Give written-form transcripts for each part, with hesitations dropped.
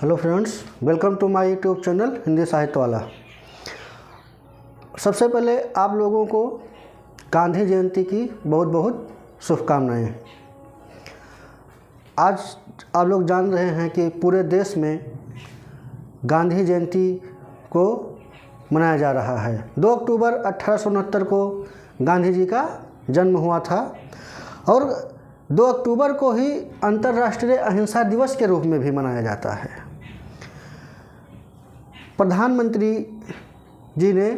Hello friends, welcome to my YouTube channel Hindi साहित्य वाला। सबसे पहले आप लोगों को गांधी जयंती की बहुत बहुत शुभकामनाएं। आज आप लोग जान रहे हैं कि पूरे देश में गांधी जयंती को मनाया जा रहा है। 2 अक्टूबर 1869 को गांधी जी का जन्म हुआ था और 2 अक्टूबर को ही अंतर्राष्ट्रीय अहिंसा दिवस के रूप में भी मनाया जाता है। प्रधानमंत्री जी ने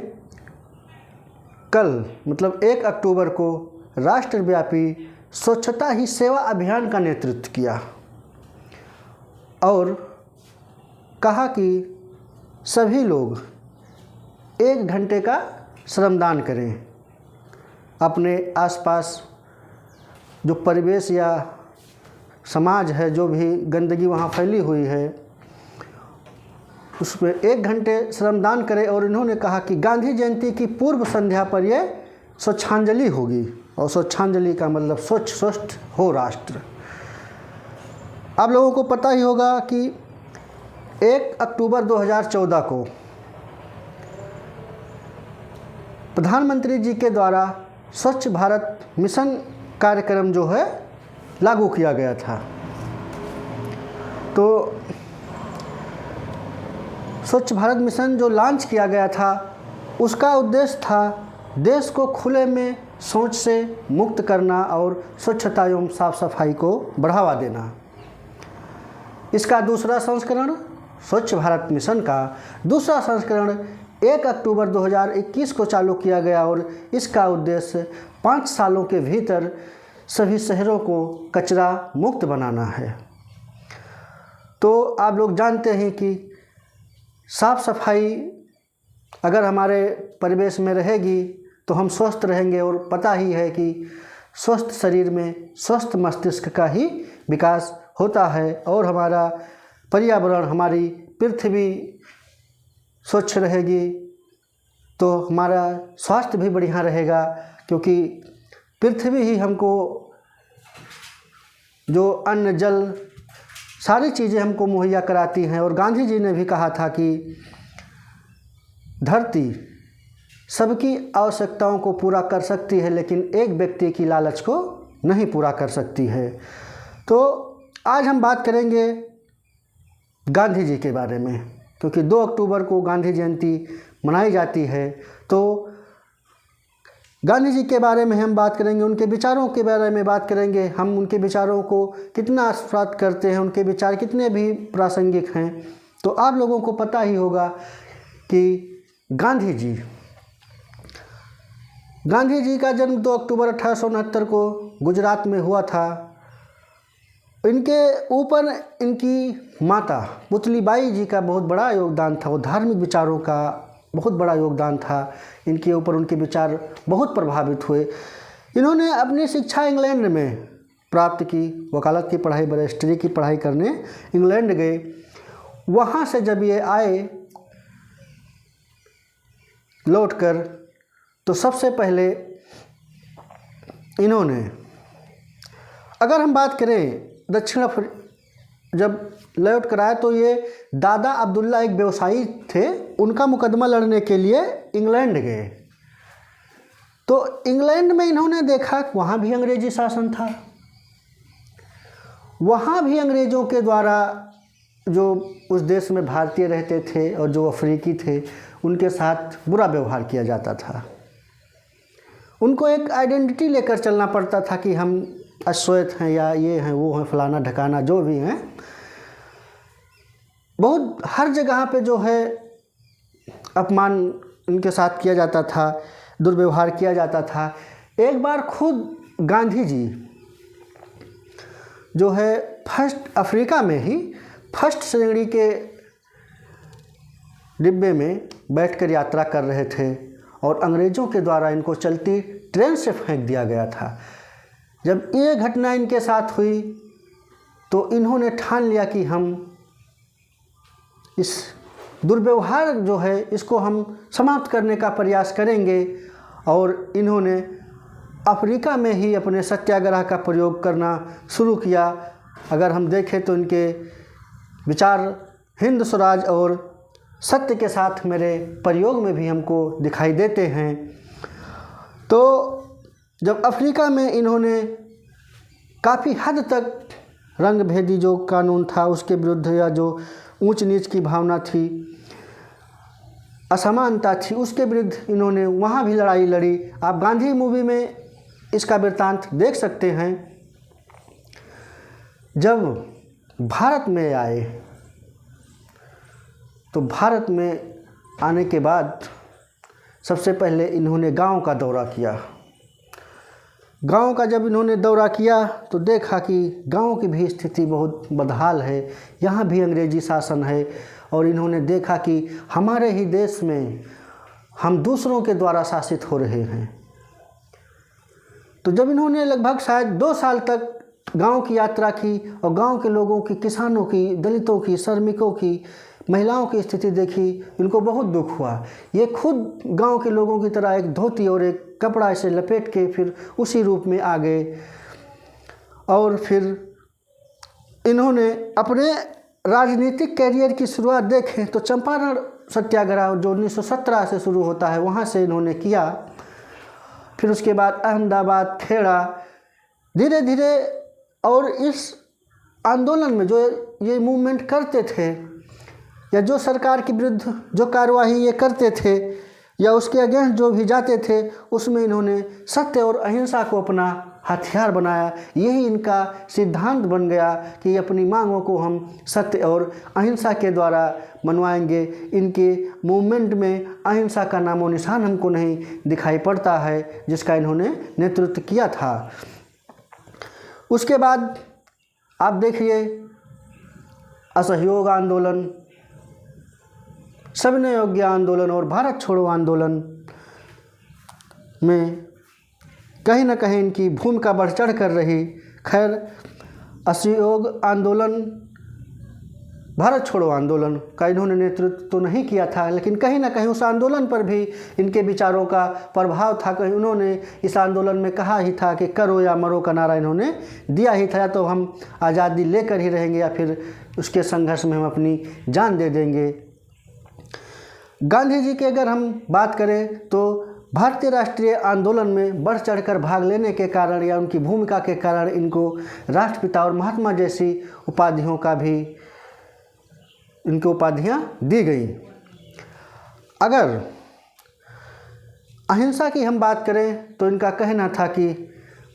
कल मतलब 1 अक्टूबर को राष्ट्रव्यापी स्वच्छता ही सेवा अभियान का नेतृत्व किया और कहा कि सभी लोग 1 घंटे का श्रमदान करें। अपने आसपास जो परिवेश या समाज है, जो भी गंदगी वहाँ फैली हुई है, उसमें 1 घंटे श्रमदान करें। और इन्होंने कहा कि गांधी जयंती की पूर्व संध्या पर यह स्वच्छांजलि होगी और स्वच्छांजलि का मतलब स्वच्छ स्वस्थ हो राष्ट्र। आप लोगों को पता ही होगा कि 1 अक्टूबर 2014 को प्रधानमंत्री जी के द्वारा स्वच्छ भारत मिशन कार्यक्रम जो है लागू किया गया था। तो स्वच्छ भारत मिशन जो लॉन्च किया गया था, उसका उद्देश्य था देश को खुले में शौच से मुक्त करना और स्वच्छता एवं साफ सफाई को बढ़ावा देना। इसका दूसरा संस्करण, स्वच्छ भारत मिशन का दूसरा संस्करण 1 अक्टूबर 2021 को चालू किया गया और इसका उद्देश्य 5 सालों के भीतर सभी शहरों को कचरा मुक्त बनाना है। तो आप लोग जानते हैं कि साफ सफाई अगर हमारे परिवेश में रहेगी तो हम स्वस्थ रहेंगे और पता ही है कि स्वस्थ शरीर में स्वस्थ मस्तिष्क का ही विकास होता है और हमारा पर्यावरण, हमारी पृथ्वी स्वच्छ रहेगी तो हमारा स्वास्थ्य भी बढ़िया रहेगा, क्योंकि पृथ्वी ही हमको जो अन्न जल सारी चीज़ें हमको मुहैया कराती हैं। और गांधी जी ने भी कहा था कि धरती सबकी आवश्यकताओं को पूरा कर सकती है लेकिन एक व्यक्ति की लालच को नहीं पूरा कर सकती है। तो आज हम बात करेंगे गांधी जी के बारे में, क्योंकि 2 अक्टूबर को गांधी जयंती मनाई जाती है। तो गांधी जी के बारे में हम बात करेंगे, उनके विचारों के बारे में बात करेंगे। हम उनके विचारों को कितना आस्वाद करते हैं, उनके विचार कितने भी प्रासंगिक हैं। तो आप लोगों को पता ही होगा कि गांधी जी का जन्म 2 अक्टूबर 1869 को गुजरात में हुआ था। इनके ऊपर इनकी माता पुतलीबाई जी का बहुत बड़ा योगदान था। वो धार्मिक विचारों का बहुत बड़ा योगदान था इनके ऊपर, उनके विचार बहुत प्रभावित हुए। इन्होंने अपनी शिक्षा इंग्लैंड में प्राप्त की, वकालत की पढ़ाई, बैरिस्ट्री की पढ़ाई करने इंग्लैंड गए। वहाँ से जब ये आए लौटकर, तो सबसे पहले इन्होंने, अगर हम बात करें दक्षिण अफ्रीका, जब लौट कर आए तो ये दादा अब्दुल्ला एक व्यवसायी थे, उनका मुकदमा लड़ने के लिए इंग्लैंड गए। तो इंग्लैंड में इन्होंने देखा कि वहाँ भी अंग्रेजी शासन था। वहाँ भी अंग्रेज़ों के द्वारा जो उस देश में भारतीय रहते थे और जो अफ्रीकी थे, उनके साथ बुरा व्यवहार किया जाता था। उनको एक आइडेंटिटी लेकर चलना पड़ता था कि हम अश्वेत हैं या ये हैं वो हैं, फलाना ढकाना जो भी हैं। बहुत हर जगह पे जो है अपमान इनके साथ किया जाता था, दुर्व्यवहार किया जाता था। एक बार खुद गांधी जी जो है अफ्रीका में ही फर्स्ट श्रेणी के डिब्बे में बैठकर यात्रा कर रहे थे और अंग्रेज़ों के द्वारा इनको चलती ट्रेन से फेंक दिया गया था। जब ये घटना इनके साथ हुई तो इन्होंने ठान लिया कि हम इस दुर्व्यवहार जो है इसको हम समाप्त करने का प्रयास करेंगे। और इन्होंने अफ्रीका में ही अपने सत्याग्रह का प्रयोग करना शुरू किया। अगर हम देखें तो इनके विचार हिंद स्वराज और सत्य के साथ मेरे प्रयोग में भी हमको दिखाई देते हैं। तो जब अफ्रीका में इन्होंने काफ़ी हद तक रंग भेदी जो कानून था उसके विरुद्ध, या जो ऊंच नीच की भावना थी, असमानता थी, उसके विरुद्ध इन्होंने वहाँ भी लड़ाई लड़ी। आप गांधी मूवी में इसका वृत्तांत देख सकते हैं। जब भारत में आए तो भारत में आने के बाद सबसे पहले इन्होंने गांव का दौरा किया। गांव का जब इन्होंने दौरा किया तो देखा कि गांव की भी स्थिति बहुत बदहाल है, यहाँ भी अंग्रेजी शासन है, और इन्होंने देखा कि हमारे ही देश में हम दूसरों के द्वारा शासित हो रहे हैं। तो जब इन्होंने लगभग शायद 2 साल तक गांव की यात्रा की और गांव के लोगों की, किसानों की, दलितों की, श्रमिकों की, महिलाओं की स्थिति देखी, इनको बहुत दुख हुआ। ये खुद गांव के लोगों की तरह एक धोती और एक कपड़ा ऐसे लपेट के फिर उसी रूप में आ गए, और फिर इन्होंने अपने राजनीतिक कैरियर की शुरुआत देखें तो चंपारण सत्याग्रह जो 1917 से शुरू होता है वहाँ से इन्होंने किया। फिर उसके बाद अहमदाबाद, खेड़ा, धीरे धीरे, और इस आंदोलन में जो ये मूवमेंट करते थे या जो सरकार के विरुद्ध जो कार्यवाही ये करते थे या उसके अगेंस्ट जो भी जाते थे, उसमें इन्होंने सत्य और अहिंसा को अपना हथियार बनाया। यही इनका सिद्धांत बन गया कि अपनी मांगों को हम सत्य और अहिंसा के द्वारा मनवाएंगे। इनके मूवमेंट में अहिंसा का नामो निशान हमको नहीं दिखाई पड़ता है, जिसका इन्होंने नेतृत्व किया था। उसके बाद आप देखिए असहयोग आंदोलन, सविनय योग्य आंदोलन और भारत छोड़ो आंदोलन में कहीं ना कहीं इनकी भूमिका बढ़ चढ़ कर रही। खैर, असहयोग आंदोलन, भारत छोड़ो आंदोलन का इन्होंने नेतृत्व तो नहीं किया था, लेकिन कहीं ना कहीं उस आंदोलन पर भी इनके विचारों का प्रभाव था। कहीं उन्होंने इस आंदोलन में कहा ही था कि करो या मरो का नारा इन्होंने दिया ही था, या तो हम आज़ादी लेकर ही रहेंगे या फिर उसके संघर्ष में हम अपनी जान दे देंगे। गांधी जी की अगर हम बात करें तो भारतीय राष्ट्रीय आंदोलन में बढ़ चढ़कर भाग लेने के कारण या उनकी भूमिका के कारण इनको राष्ट्रपिता और महात्मा जैसी उपाधियों का भी, इनको उपाधियां दी गई। अगर अहिंसा की हम बात करें तो इनका कहना था कि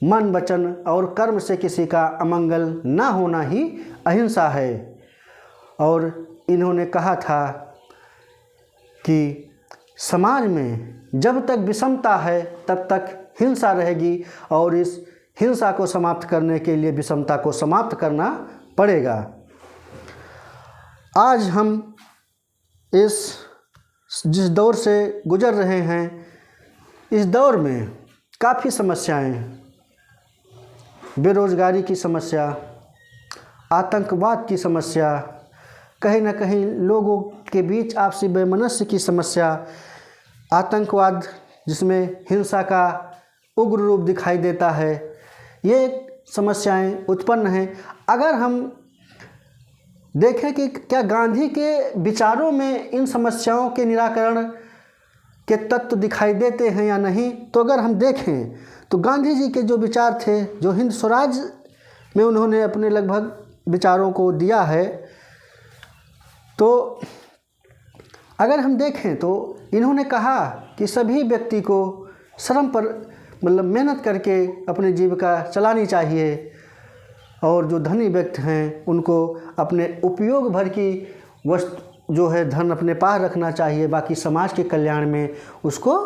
मन, वचन और कर्म से किसी का अमंगल ना होना ही अहिंसा है, और इन्होंने कहा था कि समाज में जब तक विषमता है तब तक हिंसा रहेगी, और इस हिंसा को समाप्त करने के लिए विषमता को समाप्त करना पड़ेगा। आज हम जिस दौर से गुजर रहे हैं, इस दौर में काफ़ी समस्याएं, बेरोजगारी की समस्या, आतंकवाद की समस्या, कहीं ना कहीं लोगों के बीच आपसी वैमनस्य की समस्या, आतंकवाद जिसमें हिंसा का उग्र रूप दिखाई देता है, ये समस्याएं उत्पन्न हैं। अगर हम देखें कि क्या गांधी के विचारों में इन समस्याओं के निराकरण के तत्व दिखाई देते हैं या नहीं, तो अगर हम देखें तो गांधी जी के जो विचार थे, जो हिंद स्वराज में उन्होंने अपने लगभग विचारों को दिया है, तो अगर हम देखें तो इन्होंने कहा कि सभी व्यक्ति को श्रम पर मतलब मेहनत करके अपनी जीविका चलानी चाहिए, और जो धनी व्यक्ति हैं उनको अपने उपयोग भर की वस्तु जो है धन अपने पास रखना चाहिए, बाकी समाज के कल्याण में उसको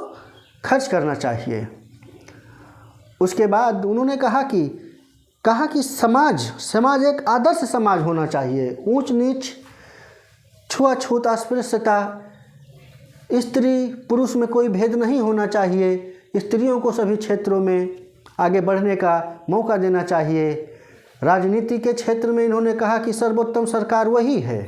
खर्च करना चाहिए। उसके बाद उन्होंने कहा कि समाज एक आदर्श समाज होना चाहिए। ऊंच नीच, छुआछूत, अस्पृश्यता, स्त्री पुरुष में कोई भेद नहीं होना चाहिए। स्त्रियों को सभी क्षेत्रों में आगे बढ़ने का मौका देना चाहिए। राजनीति के क्षेत्र में इन्होंने कहा कि सर्वोत्तम सरकार वही है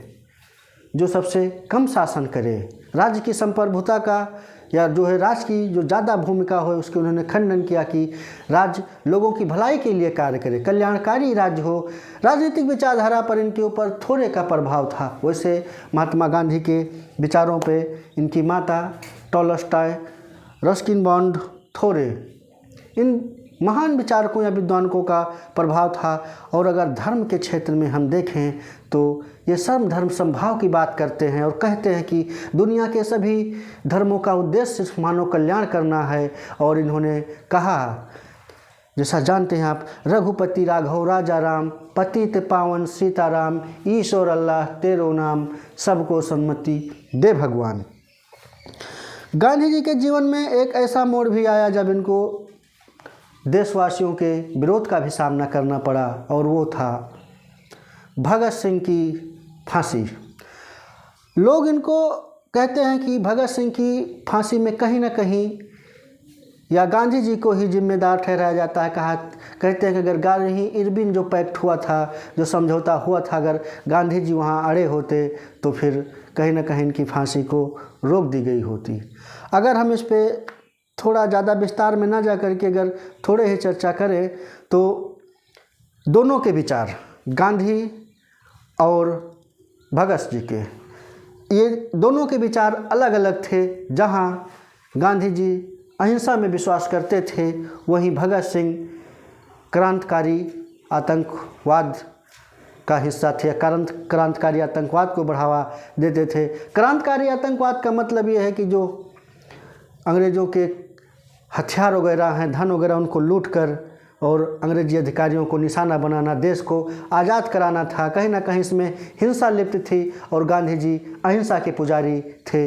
जो सबसे कम शासन करे। राज्य की संप्रभुता का या जो है राज की जो ज़्यादा भूमिका हो उसकी उन्होंने खंडन किया कि राज्य लोगों की भलाई के लिए कार्य करे, कल्याणकारी राज्य हो। राजनीतिक विचारधारा पर इनके ऊपर थोड़े का प्रभाव था। वैसे महात्मा गांधी के विचारों पे इनकी माता टॉलस्टॉय, रस्किन बॉन्ड, थोरे, इन महान विचारकों या विद्वानों का प्रभाव था। और अगर धर्म के क्षेत्र में हम देखें तो ये सर्व धर्म समभाव की बात करते हैं और कहते हैं कि दुनिया के सभी धर्मों का उद्देश्य मानव कल्याण करना है। और इन्होंने कहा, जैसा जानते हैं आप, रघुपति राघव राजा राम, पतित पावन सीताराम, ईश्वर अल्लाह तेरो नाम, सबको सम्मति दे भगवान। गांधी जी के जीवन में एक ऐसा मोड़ भी आया जब इनको देशवासियों के विरोध का भी सामना करना पड़ा, और वो था भगत सिंह की फांसी। लोग इनको कहते हैं कि भगत सिंह की फांसी में कहीं ना कहीं या गांधी जी को ही जिम्मेदार ठहराया जाता है। कहते हैं कि अगर गांधी इरविन जो पैक्ट हुआ था, जो समझौता हुआ था, अगर गांधी जी वहाँ अड़े होते तो फिर कहीं ना कहीं इनकी फांसी को रोक दी गई होती। अगर हम इस पर थोड़ा ज़्यादा विस्तार में ना जा करके अगर थोड़े ही चर्चा करें तो दोनों के विचार, गांधी और भगत जी के, ये दोनों के विचार अलग अलग थे। जहाँ गांधी जी अहिंसा में विश्वास करते थे, वहीं भगत सिंह क्रांतिकारी आतंकवाद का हिस्सा थे, क्रांतिकारी आतंकवाद को बढ़ावा देते थे। क्रांतिकारी आतंकवाद का मतलब ये है कि जो अंग्रेज़ों के हथियार वगैरह हैं, धन वगैरह, उनको लूट कर और अंग्रेजी अधिकारियों को निशाना बनाना, देश को आज़ाद कराना था। कहीं ना कहीं इसमें हिंसा लिप्त थी और गांधी जी अहिंसा के पुजारी थे।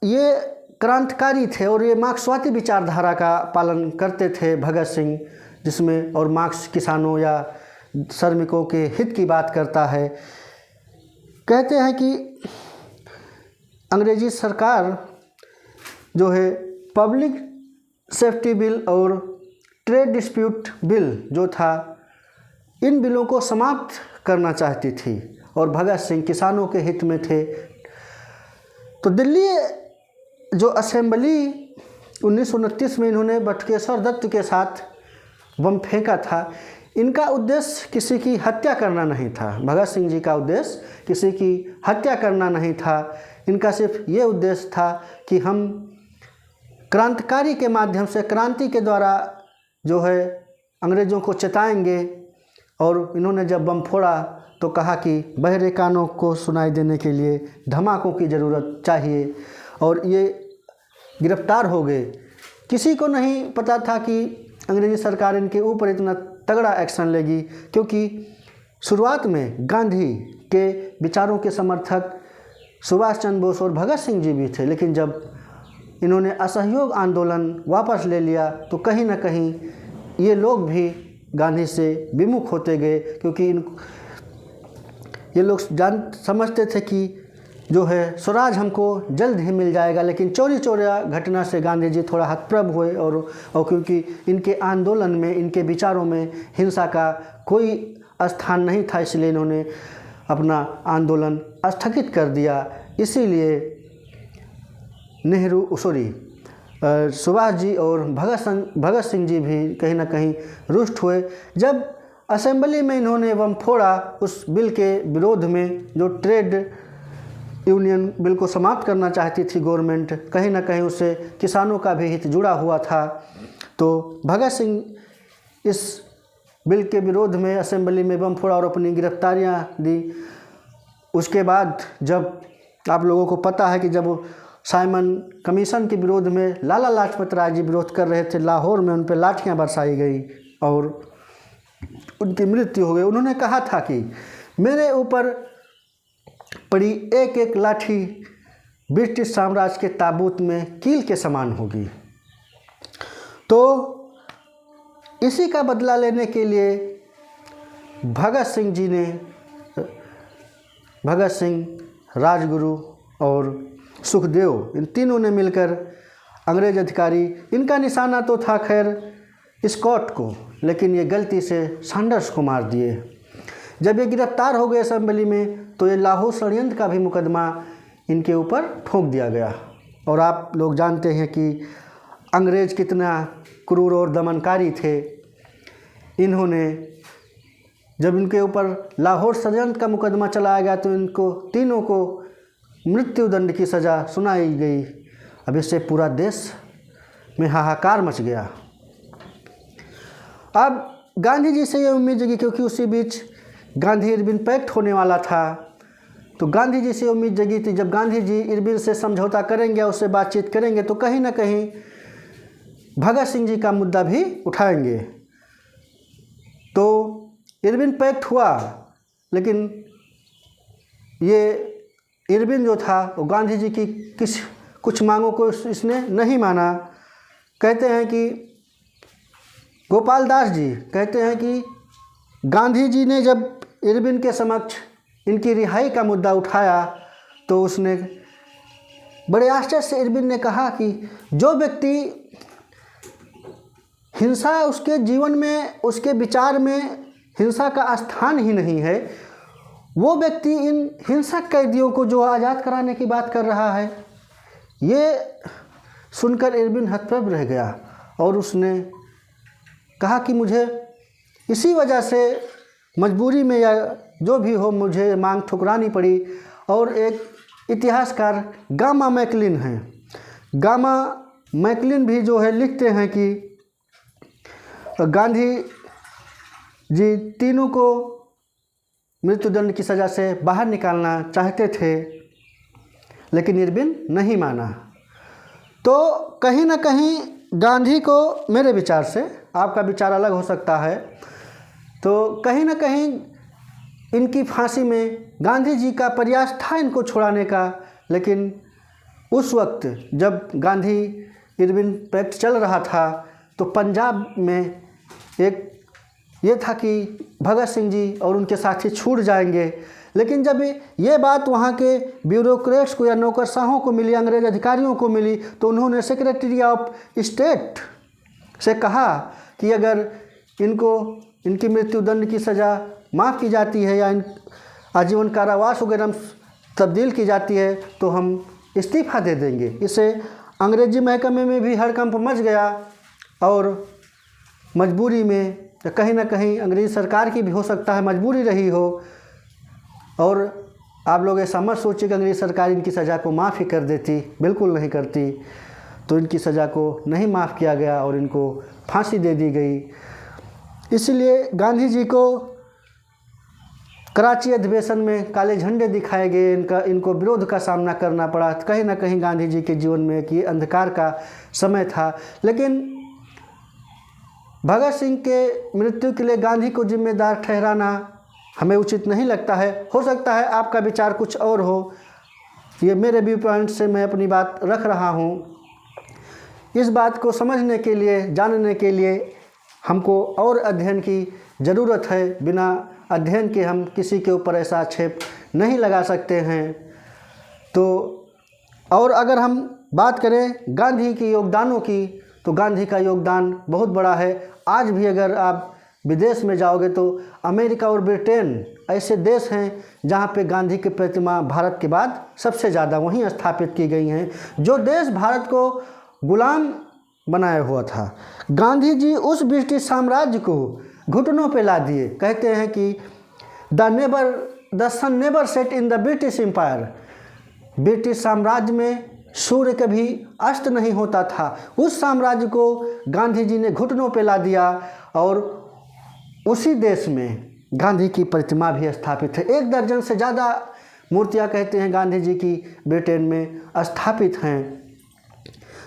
ये क्रांतिकारी थे और ये मार्क्सवादी विचारधारा का पालन करते थे भगत सिंह, जिसमें और मार्क्स किसानों या श्रमिकों के हित की बात करता है। कहते हैं कि अंग्रेजी सरकार जो है पब्लिक सेफ्टी बिल और ट्रेड डिस्प्यूट बिल जो था, इन बिलों को समाप्त करना चाहती थी और भगत सिंह किसानों के हित में थे। तो दिल्ली जो असेंबली 1929 में इन्होंने बटुकेश्वर दत्त के साथ बम फेंका था, इनका उद्देश्य किसी की हत्या करना नहीं था। भगत सिंह जी का उद्देश्य किसी की हत्या करना नहीं था। इनका सिर्फ ये उद्देश्य था कि हम क्रांतिकारी के माध्यम से, क्रांति के द्वारा जो है अंग्रेज़ों को चेताएंगे। और इन्होंने जब बम फोड़ा तो कहा कि बहरे कानों को सुनाई देने के लिए धमाकों की ज़रूरत चाहिए, और ये गिरफ्तार हो गए। किसी को नहीं पता था कि अंग्रेज़ी सरकार इनके ऊपर इतना तगड़ा एक्शन लेगी, क्योंकि शुरुआत में गांधी के विचारों के समर्थक सुभाष चंद्र बोस और भगत सिंह जी भी थे, लेकिन जब इन्होंने असहयोग आंदोलन वापस ले लिया तो कहीं ना कहीं ये लोग भी गांधी से विमुख होते गए, क्योंकि ये लोग समझते थे कि जो है स्वराज हमको जल्द ही मिल जाएगा। लेकिन चौरी चौरा घटना से गांधी जी थोड़ा हतप्रभ हुए और क्योंकि इनके आंदोलन में, इनके विचारों में हिंसा का कोई स्थान नहीं था, इसलिए इन्होंने अपना आंदोलन स्थगित कर दिया। इसीलिए सुभाष जी और भगत सिंह जी भी कहीं ना कहीं रुष्ट हुए। जब असेंबली में इन्होंने बम फोड़ा उस बिल के विरोध में, जो ट्रेड यूनियन बिल को समाप्त करना चाहती थी गवर्नमेंट, कहीं ना कहीं उससे किसानों का भी हित जुड़ा हुआ था। तो भगत सिंह इस बिल के विरोध में असेंबली में बम फोड़ा और अपनी गिरफ्तारियां दी। उसके बाद जब आप लोगों को पता है कि जब साइमन कमीशन के विरोध में लाला लाजपत राय जी विरोध कर रहे थे, लाहौर में उन पर लाठियाँ बरसाई गई और उनकी मृत्यु हो गई। उन्होंने कहा था कि मेरे ऊपर पड़ी एक एक लाठी ब्रिटिश साम्राज्य के ताबूत में कील के समान होगी। तो इसी का बदला लेने के लिए भगत सिंह जी ने, भगत सिंह, राजगुरु और सुखदेव, इन तीनों ने मिलकर अंग्रेज अधिकारी, इनका निशाना तो था खैर स्कॉट को, लेकिन ये गलती से सैंडर्स को मार दिए। जब ये गिरफ्तार हो गए असेंबली में तो ये लाहौर षड्यंत्र का भी मुकदमा इनके ऊपर ठोक दिया गया। और आप लोग जानते हैं कि अंग्रेज़ कितना क्रूर और दमनकारी थे। इन्होंने जब इनके ऊपर लाहौर षड्यंत्र का मुकदमा चलाया गया तो इनको तीनों को मृत्युदंड की सज़ा सुनाई गई। अब इससे पूरा देश में हाहाकार मच गया। अब गांधी जी से ये उम्मीद जगी, क्योंकि उसी बीच गांधी इरविन पैक्ट होने वाला था, तो गांधी जी से उम्मीद जगी थी जब गांधी जी इरविन से समझौता करेंगे, उससे बातचीत करेंगे तो कहीं ना कहीं भगत सिंह जी का मुद्दा भी उठाएंगे। तो इरविन पैक्ट हुआ, लेकिन ये इरविन जो था वो गांधी जी की कुछ मांगों को इसने नहीं माना। कहते हैं कि गोपाल दास जी कहते हैं कि गांधी जी ने जब इरविन के समक्ष इनकी रिहाई का मुद्दा उठाया तो उसने बड़े आश्चर्य से इरविन ने कहा कि जो व्यक्ति हिंसा उसके जीवन में, उसके विचार में हिंसा का स्थान ही नहीं है, वो व्यक्ति इन हिंसक कैदियों को जो आज़ाद कराने की बात कर रहा है। ये सुनकर इरविन हतप्रभ रह गया और उसने कहा कि मुझे इसी वजह से मजबूरी में या जो भी हो मुझे मांग ठुकरानी पड़ी। और एक इतिहासकार गामा मैकलिन हैं, गामा मैकलिन भी जो है लिखते हैं कि गांधी जी तीनों को मृत्युदंड की सज़ा से बाहर निकालना चाहते थे, लेकिन इरविन नहीं माना। तो कहीं ना कहीं गांधी को, मेरे विचार से, आपका विचार अलग हो सकता है, तो कहीं ना कहीं इनकी फांसी में गांधी जी का प्रयास था इनको छुड़ाने का। लेकिन उस वक्त जब गांधी इरविन पैक्ट चल रहा था तो पंजाब में एक ये था कि भगत सिंह जी और उनके साथी छूट जाएंगे। लेकिन जब ये बात वहाँ के ब्यूरोक्रेट्स को या नौकरशाहों को मिली, अंग्रेज अधिकारियों को मिली, तो उन्होंने सेक्रेटरी ऑफ स्टेट से कहा कि अगर इनकी मृत्युदंड की सज़ा माफ़ की जाती है या आजीवन कारावास वगैरह तब्दील की जाती है तो हम इस्तीफ़ा दे देंगे। इससे अंग्रेजी महकमे में भी हड़कंप मच गया और मजबूरी में कहीं ना कहीं अंग्रेज़ी सरकार की भी हो सकता है मजबूरी रही हो। और आप लोग ऐसा मत सोचिए कि अंग्रेज़ी सरकार इनकी सज़ा को माफ़ ही कर देती, बिल्कुल नहीं करती। तो इनकी सज़ा को नहीं माफ़ किया गया और इनको फांसी दे दी गई। इसलिए गांधी जी को कराची अधिवेशन में काले झंडे दिखाए गए, इनको विरोध का सामना करना पड़ा। कहीं ना कहीं गांधी जी के जीवन में एक ये अंधकार का समय था। लेकिन भगत सिंह के मृत्यु के लिए गांधी को जिम्मेदार ठहराना हमें उचित नहीं लगता है। हो सकता है आपका विचार कुछ और हो, ये मेरे व्यू पॉइंट से मैं अपनी बात रख रहा हूँ। इस बात को समझने के लिए, जानने के लिए हमको और अध्ययन की ज़रूरत है। बिना अध्ययन के हम किसी के ऊपर ऐसा आक्षेप नहीं लगा सकते हैं। तो और अगर हम बात करें गांधी के योगदानों की, तो गांधी का योगदान बहुत बड़ा है। आज भी अगर आप विदेश में जाओगे तो अमेरिका और ब्रिटेन ऐसे देश हैं जहाँ पे गांधी की प्रतिमा भारत के बाद सबसे ज़्यादा वहीं स्थापित की गई हैं। जो देश भारत को गुलाम बनाया हुआ था, गांधी जी उस ब्रिटिश साम्राज्य को घुटनों पे ला दिए। कहते हैं कि the sun never set in the British empire, British साम्राज्य में सूर्य कभी अस्त नहीं होता था। उस साम्राज्य को गांधी जी ने घुटनों पे ला दिया और उसी देश में गांधी की प्रतिमा भी स्थापित है। 1 दर्जन से ज़्यादा मूर्तियां कहते हैं गांधी जी की ब्रिटेन में स्थापित हैं।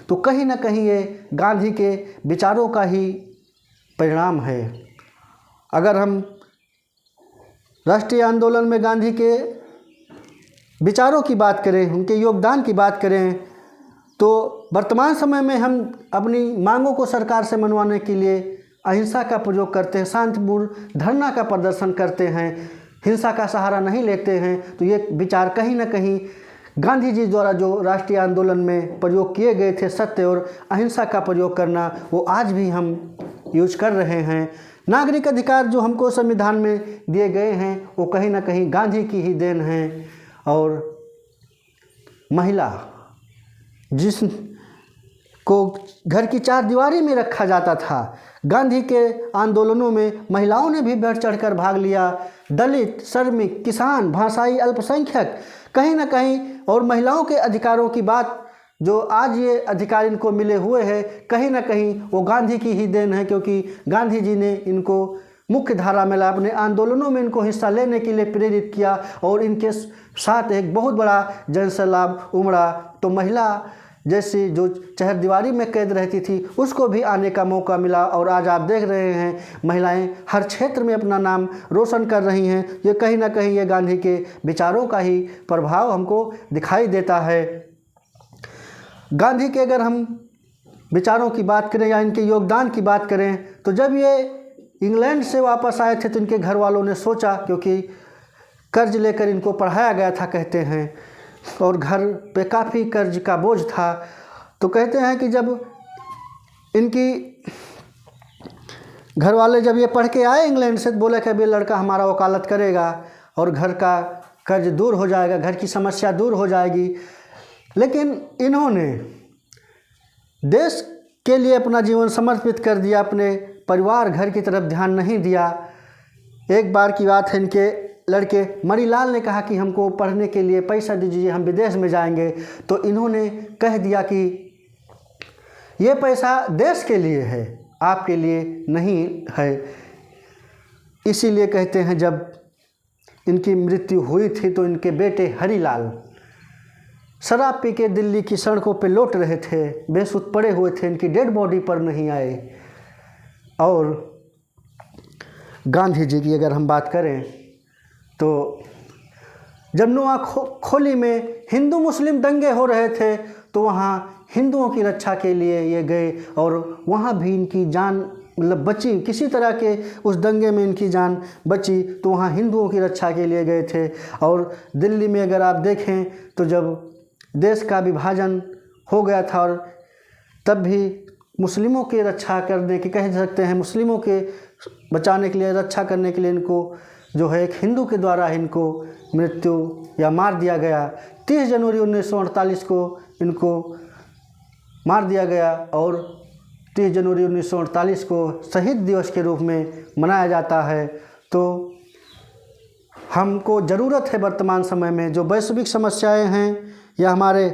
तो कहीं ना कहीं ये गांधी के विचारों का ही परिणाम है। अगर हम राष्ट्रीय आंदोलन में गांधी के विचारों की बात करें, उनके योगदान की बात करें, तो वर्तमान समय में हम अपनी मांगों को सरकार से मनवाने के लिए अहिंसा का प्रयोग करते हैं, शांतिपूर्ण धरना का प्रदर्शन करते हैं, हिंसा का सहारा नहीं लेते हैं। तो ये विचार कहीं ना कहीं गांधी जी द्वारा जो राष्ट्रीय आंदोलन में प्रयोग किए गए थे, सत्य और अहिंसा का प्रयोग करना, वो आज भी हम यूज कर रहे हैं। नागरिक अधिकार जो हमको संविधान में दिए गए हैं वो कहीं ना कहीं गांधी की ही देन है। और महिला जिस को घर की चार दीवारी में रखा जाता था। गांधी के आंदोलनों में महिलाओं ने भी बढ़ चढ़कर भाग लिया। दलित, श्रमिक, किसान, भाषाई अल्पसंख्यक कहीं ना कहीं, और महिलाओं के अधिकारों की बात जो आज ये अधिकार इनको मिले हुए हैं, कहीं ना कहीं वो गांधी की ही देन है, क्योंकि गांधी जी ने इनको मुख्य धारा में लाया, अपने आंदोलनों में इनको हिस्सा लेने के लिए प्रेरित किया और इनके साथ एक बहुत बड़ा जनसैलाब उमड़ा। तो महिला जैसी जो चरदीवारी में कैद रहती थी उसको भी आने का मौका मिला, और आज आप देख रहे हैं महिलाएं हर क्षेत्र में अपना नाम रोशन कर रही हैं। ये कहीं ना कहीं ये गांधी के विचारों का ही प्रभाव हमको दिखाई देता है। गांधी के अगर हम विचारों की बात करें या इनके योगदान की बात करें, तो जब ये इंग्लैंड से वापस आए थे तो इनके घर वालों ने सोचा, क्योंकि कर्ज लेकर इनको पढ़ाया गया था कहते हैं, और घर पे काफ़ी कर्ज का बोझ था, तो कहते हैं कि जब इनकी घर वाले जब ये पढ़ के आए इंग्लैंड से, तो बोले कि अभी लड़का हमारा वकालत करेगा और घर का कर्ज दूर हो जाएगा, घर की समस्या दूर हो जाएगी। लेकिन इन्होंने देश के लिए अपना जीवन समर्पित कर दिया, अपने परिवार घर की तरफ ध्यान नहीं दिया। एक बार की बात है, इनके लड़के मणिलाल ने कहा कि हमको पढ़ने के लिए पैसा दीजिए, हम विदेश में जाएंगे। तो इन्होंने कह दिया कि ये पैसा देश के लिए है, आपके लिए नहीं है। इसीलिए कहते हैं जब इनकी मृत्यु हुई थी तो इनके बेटे हरिलाल शराब पी के दिल्ली की सड़कों पे लौट रहे थे, बेसुध पड़े हुए थे, इनकी डेड बॉडी पर नहीं आए। और गांधी जी की अगर हम बात करें तो जब नुआखोली में हिंदू मुस्लिम दंगे हो रहे थे तो वहाँ हिंदुओं की रक्षा के लिए ये गए, और वहाँ भी इनकी जान मतलब बची, किसी तरह के उस दंगे में इनकी जान बची, तो वहाँ हिंदुओं की रक्षा के लिए गए थे। और दिल्ली में अगर आप देखें तो जब देश का विभाजन हो गया था, और तब भी मुस्लिमों की रक्षा करने की कह सकते हैं, मुस्लिमों के बचाने के लिए, रक्षा करने के लिए इनको जो है एक हिंदू के द्वारा इनको मृत्यु या मार दिया गया। 30 जनवरी 1948 को इनको मार दिया गया, और 30 जनवरी 1948 को शहीद दिवस के रूप में मनाया जाता है। तो हमको ज़रूरत है वर्तमान समय में जो वैश्विक समस्याएं हैं या हमारे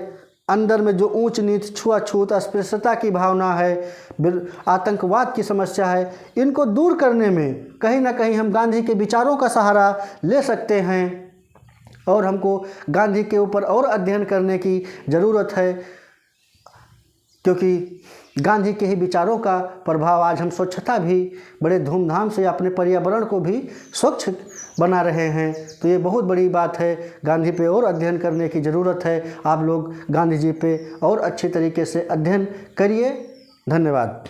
अंदर में जो ऊंच नीच, छुआछूत, अस्पृश्यता की भावना है, आतंकवाद की समस्या है, इनको दूर करने में कहीं ना कहीं हम गांधी के विचारों का सहारा ले सकते हैं, और हमको गांधी के ऊपर और अध्ययन करने की ज़रूरत है, क्योंकि गांधी के ही विचारों का प्रभाव आज हम स्वच्छता भी बड़े धूमधाम से, अपने पर्यावरण को भी स्वच्छ बना रहे हैं। तो ये बहुत बड़ी बात है, गांधी पे और अध्ययन करने की ज़रूरत है। आप लोग गांधी जी पे और अच्छे तरीके से अध्ययन करिए। धन्यवाद।